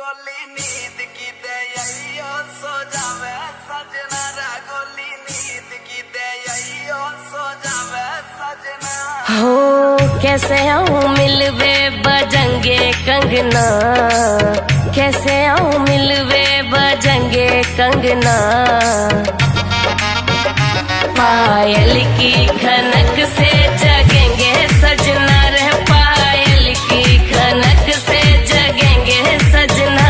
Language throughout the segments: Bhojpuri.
गोली नींद की दे सो जावे सजना रा गोली नींद की दे सो जावे सजना। हो कैसे आऊं मिलवे बजंगे कंगना, कैसे आऊं मिलवे बजंगे कंगना। पायल की खनक से जगेंगे सजना रे, पायल की खनक से जगेंगे सजना।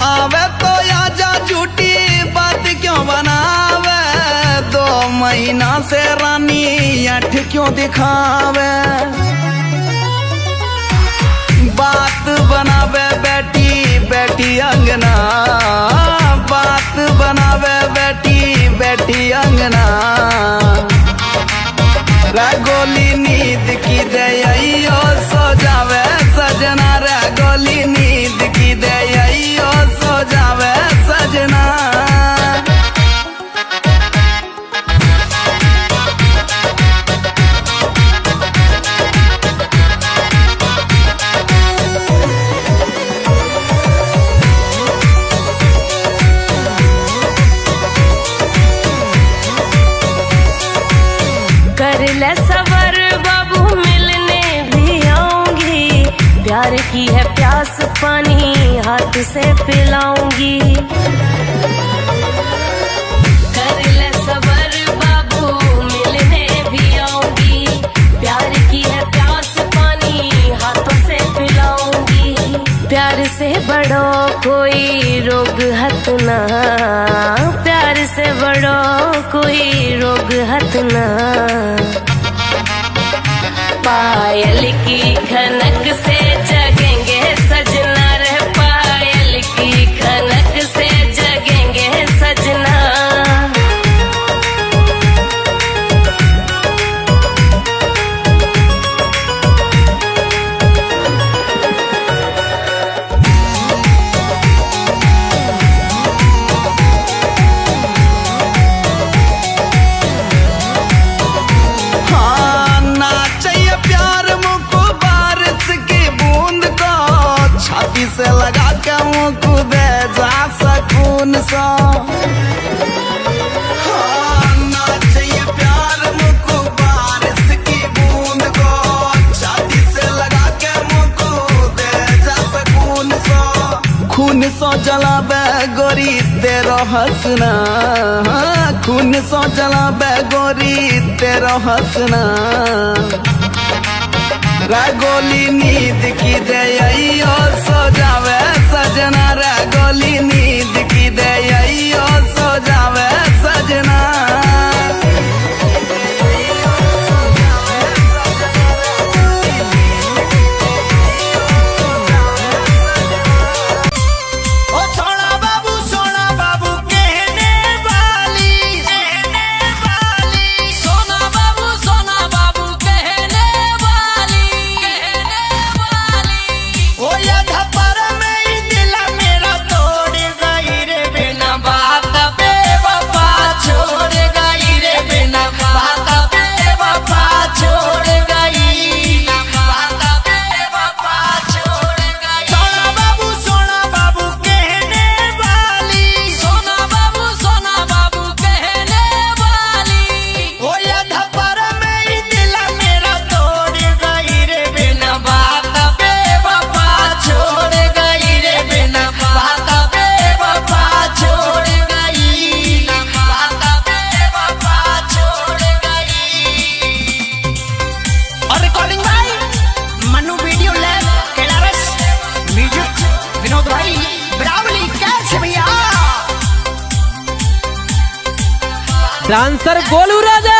आवे तो आजा झूठी बात क्यों बनावे, 2 महीना से रानी अठ क्यों दिखावे। बात बनावे बेटी बेटी अंगना, बात बनावे बेटी बेटी अंगना। रे गोली नींद की दे सो जावे सजना, रे गोली नींद की दे सो जावे सजना। कर ले सबर बाबू मिलने भी आऊंगी, प्यार की है प्यास पानी हाथ से पिलाऊंगी। कर ले सबर बाबू मिलने भी आऊंगी, प्यार की है प्यास पानी हाथों से पिलाऊंगी। प्यार से बड़ो कोई रोग हत ना, प्यार से बड़ो कोई रोग हत ना। पायल की खनक से जगेंगे सजना रे, पायल की खनक से जगेंगे सजना। छाती से लगा के मुँह दे जा सकून सा। ना चाहिए प्यार मुझको बारिश की बूंद को, छाती से लगा के मुँह दे जा सकून सा। खून सो जलावे गोरी तेरो हंसना, खून सो जलावे गोरी तेरो हंसना। रे गोली नींद की दे सो जावे सजना, रे गोली नींद की दे सो जावे सजना। डांसर गोलू राजा।